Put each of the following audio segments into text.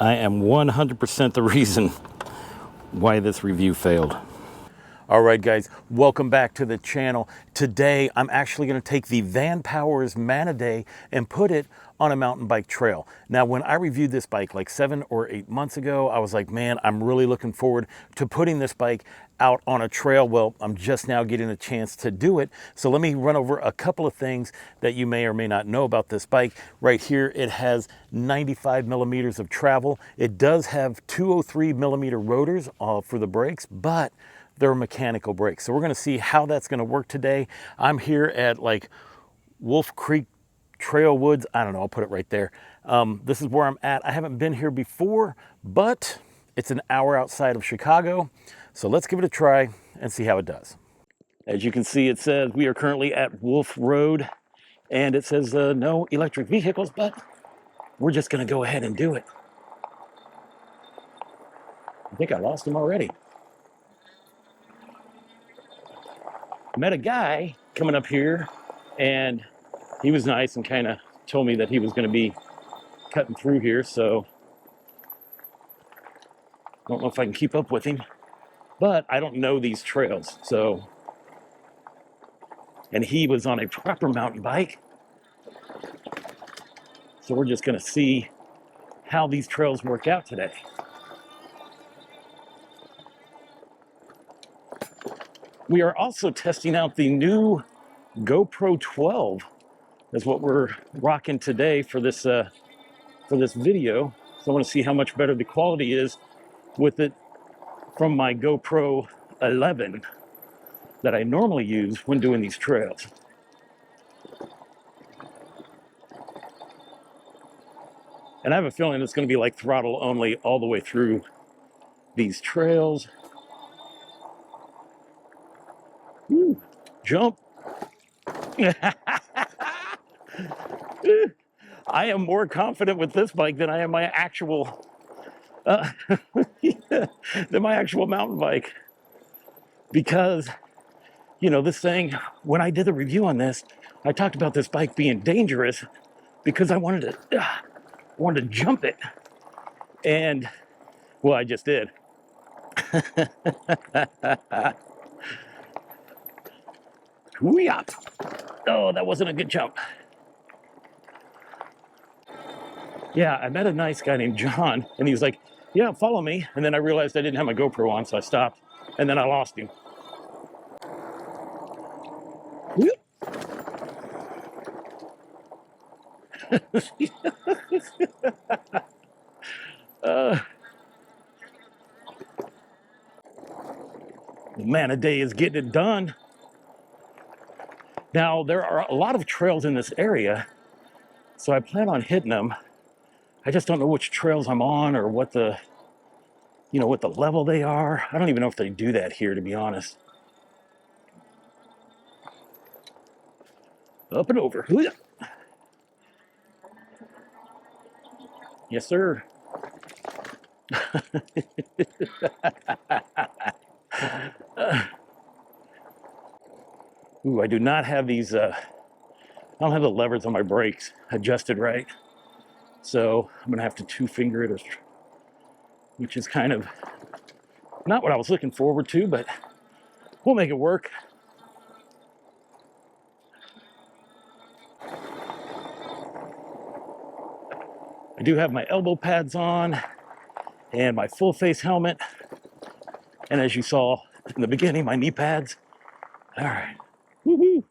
I am 100% the reason why this review failed. All right, guys, welcome back to the channel. Today, I'm actually going to take the Vanpowers Manidae and put it on a mountain bike trail. Now, when I reviewed this bike like 7 or 8 months ago, I was like, man, I'm really looking forward to putting this bike out on a trail. Well, I'm just now getting a chance to do it. So let me run over a couple of things that you may or may not know about this bike. Right here, it has 95 millimeters of travel. It does have 203 millimeter rotors for the brakes, but they're mechanical brakes. So we're gonna see how that's gonna work today. I'm here at like Wolf Creek Trail Woods. I don't know, I'll put it right there. This is where I'm at. I haven't been here before, but it's an hour outside of Chicago. So let's give it a try and see how it does. As you can see, it says we are currently at Wolf Road and it says no electric vehicles, but we're just gonna go ahead and do it. I think I lost him already. Met a guy coming up here and he was nice and kind of told me that he was going to be cutting through here, so I don't know if I can keep up with him, but I don't know these trails. So, and he was on a proper mountain bike, so we're just going to see how these trails work out today. We are also testing out the new GoPro 12. That's what we're rocking today for this video. So I want to see how much better the quality is with it from my GoPro 11 that I normally use when doing these trails. And I have a feeling it's going to be like throttle only all the way through these trails. Woo, jump. I am more confident with this bike than I am my actual than my actual mountain bike, because you know, this thing, when I did the review on this, I talked about this bike being dangerous because I wanted to jump it, and well, I just did. Hoo-yah. Oh, that wasn't a good jump. Yeah, I met a nice guy named John, and he was like, yeah, follow me. And then I realized I didn't have my GoPro on, so I stopped, and then I lost him. Manidae is getting it done. Now, there are a lot of trails in this area, so I plan on hitting them. I just don't know which trails I'm on or what the, you know, what the level they are. I don't even know if they do that here, to be honest. Up and over. Yes, sir. Ooh, I do not have these, I don't have the levers on my brakes adjusted right. So I'm gonna have to two-finger it, which is kind of not what I was looking forward to, but we'll make it work. I do have my elbow pads on and my full face helmet. And as you saw in the beginning, my knee pads. All right. Woohoo.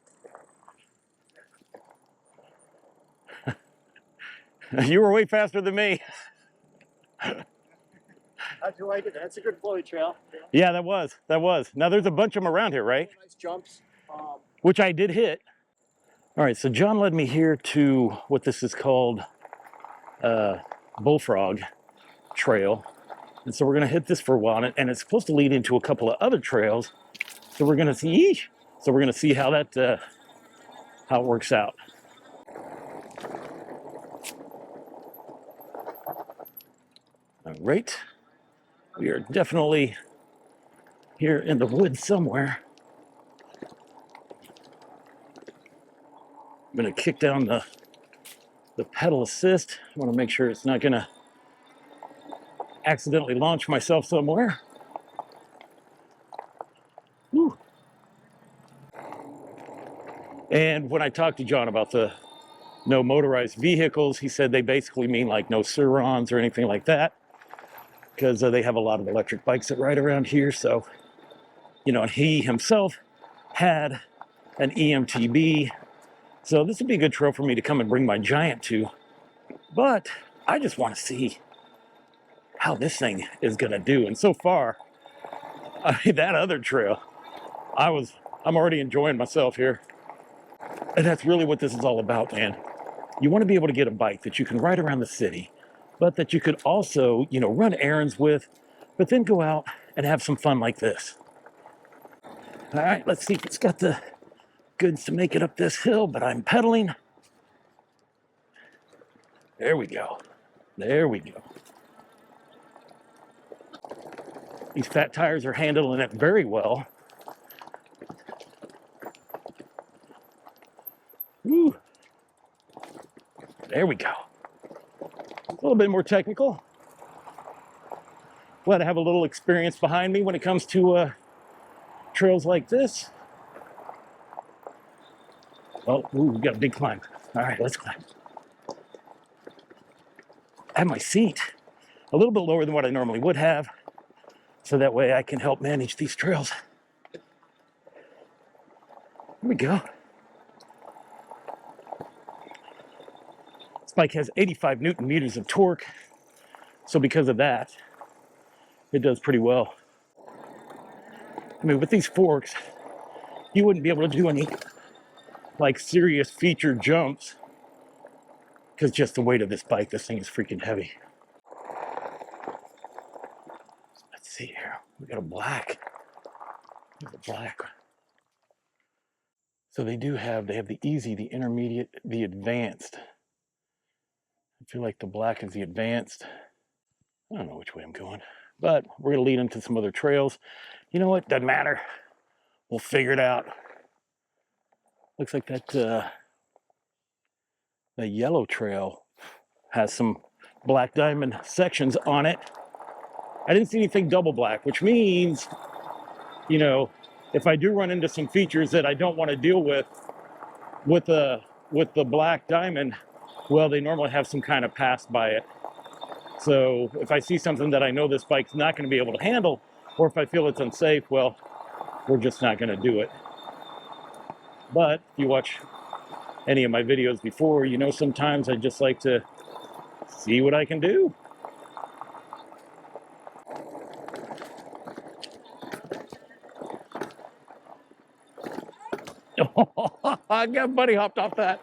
You were way faster than me. How'd you like it? That's a good flowy trail. Yeah, that was. Now there's a bunch of them around here, right? Nice jumps. Which I did hit. All right, so John led me here to what this is called Bullfrog Trail. And so we're gonna hit this for a while, and it's supposed to lead into a couple of other trails. So we're gonna see, how that, how it works out. All right, we are definitely here in the woods somewhere. I'm gonna kick down the pedal assist. I wanna make sure it's not gonna accidentally launch myself somewhere. Whew. And when I talked to John about the no motorized vehicles, he said they basically mean like no Surons or anything like that, because they have a lot of electric bikes that ride around here. So, you know, he himself had an EMTB. So this would be a good trail for me to come and bring my Giant to. But I just want to see how this thing is going to do. And so far, I mean, that other trail, I'm already enjoying myself here. And that's really what this is all about, man. You want to be able to get a bike that you can ride around the city, but that you could also, you know, run errands with, but then go out and have some fun like this. All right, let's see if it's got the goods to make it up this hill, but I'm pedaling. There we go. There we go. These fat tires are handling it very well. Woo. There we go. A little bit more technical. Glad to have a little experience behind me when it comes to trails like this. Oh, ooh, we got a big climb. All right, let's climb. I have my seat a little bit lower than what I normally would have, so that way I can help manage these trails. Here we go. This bike has 85 Newton meters of torque, so because of that, it does pretty well. I mean, with these forks, you wouldn't be able to do any like serious feature jumps because just the weight of this bike, this thing is freaking heavy. Let's see here. We got a black. There's a black. So they have the easy, the intermediate, the advanced. I feel like the black is the advanced. I don't know which way I'm going, but we're gonna lead into some other trails. You know what? Doesn't matter. We'll figure it out. Looks like that the yellow trail has some black diamond sections on it. I didn't see anything double black, which means, you know, if I do run into some features that I don't want to deal with the black diamond, well, they normally have some kind of pass by it. So if I see something that I know this bike's not going to be able to handle, or if I feel it's unsafe, well, we're just not going to do it. But if you watch any of my videos before, you know sometimes I just like to see what I can do. I got buddy hopped off that.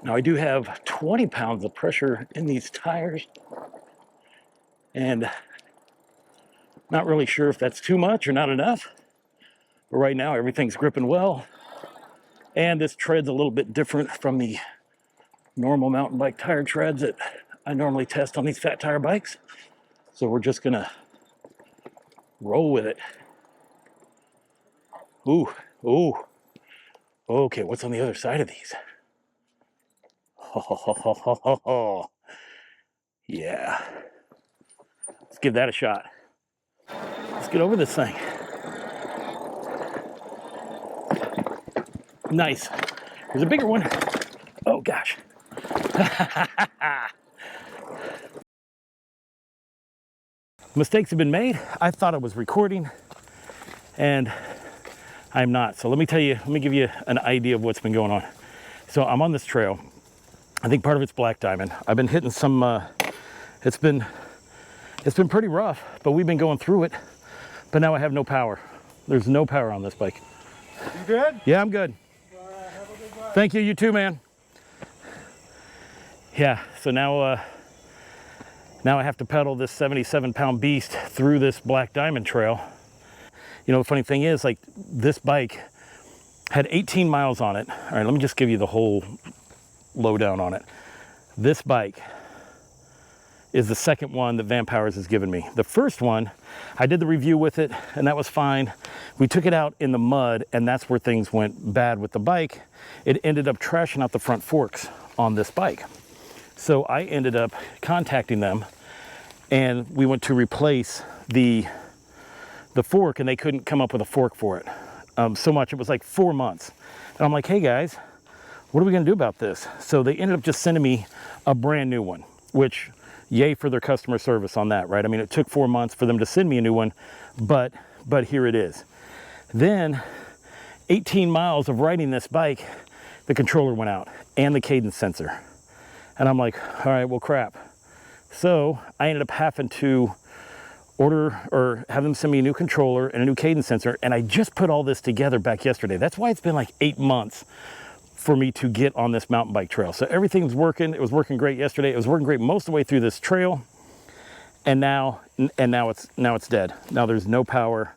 Now I do have 20 pounds of pressure in these tires, and not really sure if that's too much or not enough. But right now everything's gripping well, and this tread's a little bit different from the normal mountain bike tire treads that I normally test on these fat tire bikes. So we're just gonna roll with it. Ooh, ooh. Okay, what's on the other side of these? Oh, yeah. Let's give that a shot. Let's get over this thing. Nice. There's a bigger one. Oh gosh. Mistakes have been made. I thought I was recording, and I'm not. So let me give you an idea of what's been going on. So I'm on this trail. I think part of it's black diamond. I've been hitting some, it's been pretty rough, but we've been going through it. But now I have no power. There's no power on this bike. You good? Yeah, I'm good. All right, have a good ride. Thank you, you too, man. Yeah, so now I have to pedal this 77-pound beast through this black diamond trail. You know, the funny thing is, like, this bike had 18 miles on it. All right, let me just give you the whole lowdown on it. This bike is the second one that Vanpowers has given me. The first one, I did the review with it and that was fine. We took it out in the mud and that's where things went bad with the bike. It ended up trashing out the front forks on this bike. So I ended up contacting them and we went to replace the fork and they couldn't come up with a fork for it. So much, it was like 4 months. And I'm like, hey guys, what are we gonna do about this? So they ended up just sending me a brand new one, which yay for their customer service on that, right? I mean, it took 4 months for them to send me a new one, but here it is. Then 18 miles of riding this bike, the controller went out and the cadence sensor. And I'm like, all right, well, crap. So I ended up having to order or have them send me a new controller and a new cadence sensor. And I just put all this together back yesterday. That's why it's been like 8 months for me to get on this mountain bike trail. So everything's working. It was working great yesterday. It was working great most of the way through this trail. And now it's dead. Now there's no power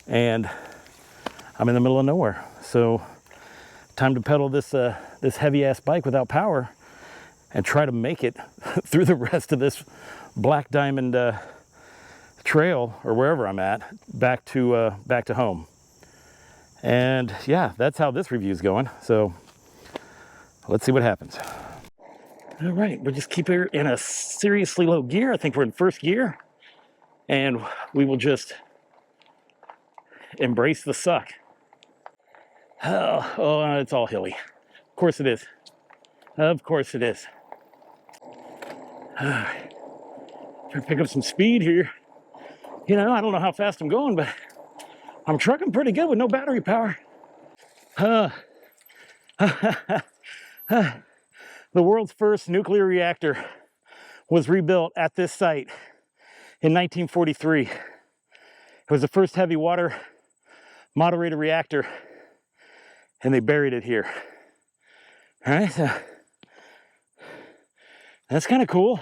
and I'm in the middle of nowhere. So time to pedal this this heavy ass bike without power and try to make it through the rest of this Black Diamond trail or wherever I'm at back to home. And yeah, that's how this review is going. So let's see what happens. All right, we'll just keep her in a seriously low gear. I think we're in first gear and we will just embrace the suck. Oh, it's all hilly. Of course it is. Of course it is. Trying to pick up some speed here. You know, I don't know how fast I'm going, but I'm trucking pretty good with no battery power. The world's first nuclear reactor was rebuilt at this site in 1943. It was the first heavy water moderator reactor, and they buried it here. All right, so that's kind of cool.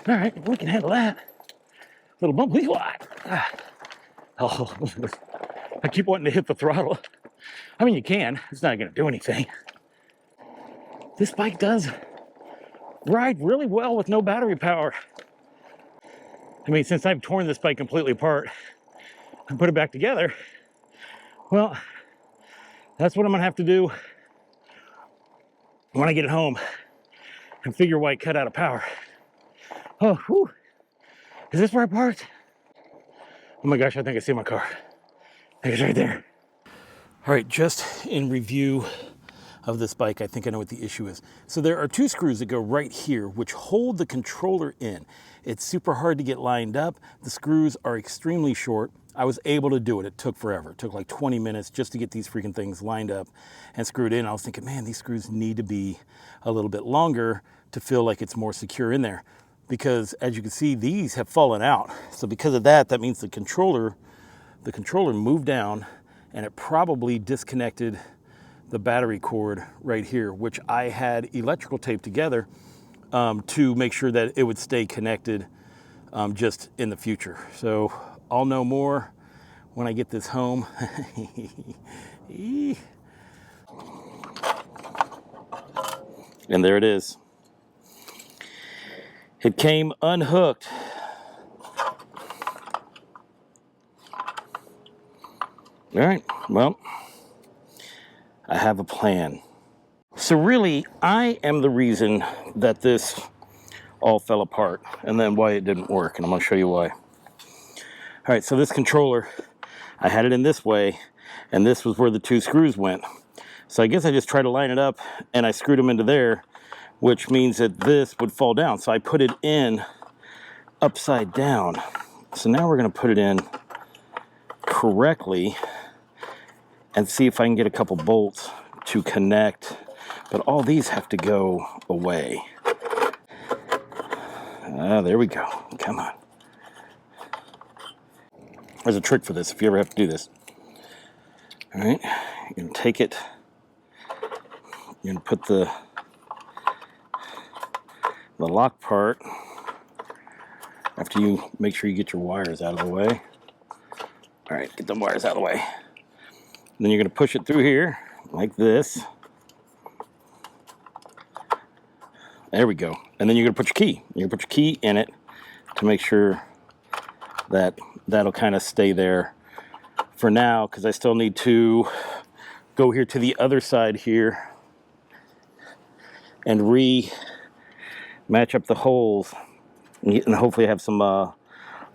All right, we can handle that. Little bumpy. Oh, I keep wanting to hit the throttle. I mean, you can. It's not going to do anything. This bike does ride really well with no battery power. I mean, since I've torn this bike completely apart and put it back together, well, that's what I'm going to have to do when I get it home and figure why it cut out of power. Oh, whew. Is this where I parked? Oh my gosh, I think I see my car. I think it's right there. All right, just in review of this bike, I think I know what the issue is. So there are 2 screws that go right here, which hold the controller in. It's super hard to get lined up. The screws are extremely short. I was able to do it. It took forever. It took like 20 minutes just to get these freaking things lined up and screwed in. I was thinking, man, these screws need to be a little bit longer to feel like it's more secure in there. Because as you can see, these have fallen out. So because of that, that means the controller moved down and it probably disconnected the battery cord right here, which I had electrical tape together to make sure that it would stay connected just in the future. So I'll know more when I get this home. And there it is. It came unhooked. All right, well, I have a plan. So really, I am the reason that this all fell apart and then why it didn't work, and I'm gonna show you why. All right, so this controller, I had it in this way, and this was where the 2 screws went. So I guess I just tried to line it up, and I screwed them into there, which means that this would fall down. So I put it in upside down. So now we're gonna put it in correctly and see if I can get a couple bolts to connect, but all these have to go away. There we go, come on. There's a trick for this if you ever have to do this. All right, you're gonna take it, you're gonna put the lock part, after you make sure you get your wires out of the way. All right, get the wires out of the way. Then you're gonna push it through here, like this. There we go. And then you're going to put your key. You're going to put your key in it to make sure that that'll kind of stay there for now, because I still need to go here to the other side here and match up the holes and hopefully have some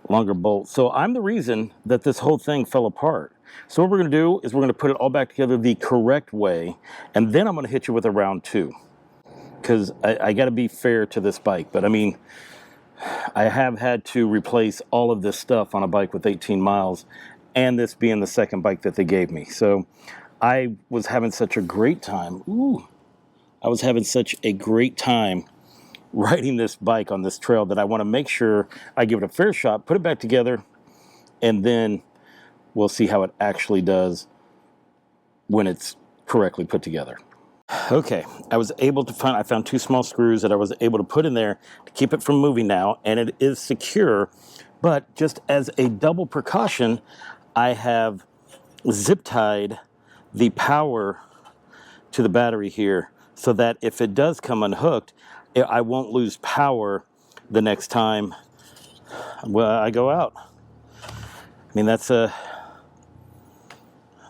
longer bolts. So I'm the reason that this whole thing fell apart. So what we're going to do is we're going to put it all back together the correct way, and then I'm going to hit you with a round 2, because I got to be fair to this bike. But I mean, I have had to replace all of this stuff on a bike with 18 miles, and this being the second bike that they gave me. So I was having such a great time. I was having such a great time riding this bike on this trail that I want to make sure I give it a fair shot, put it back together, and then we'll see how it actually does when it's correctly put together. Okay, I found 2 small screws that I was able to put in there to keep it from moving now, and it is secure. But just as a double precaution, I have zip tied the power to the battery here, so that if it does come unhooked, I won't lose power the next time I go out. I mean, that's the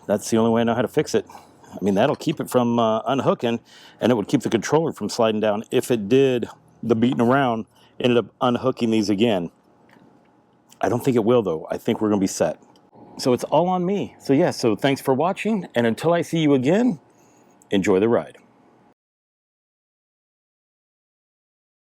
only way I know how to fix it. I mean, that'll keep it from unhooking, and it would keep the controller from sliding down. If it did, the beating around ended up unhooking these again. I don't think it will, though. I think we're going to be set. So it's all on me. So yeah, so thanks for watching, and until I see you again, enjoy the ride.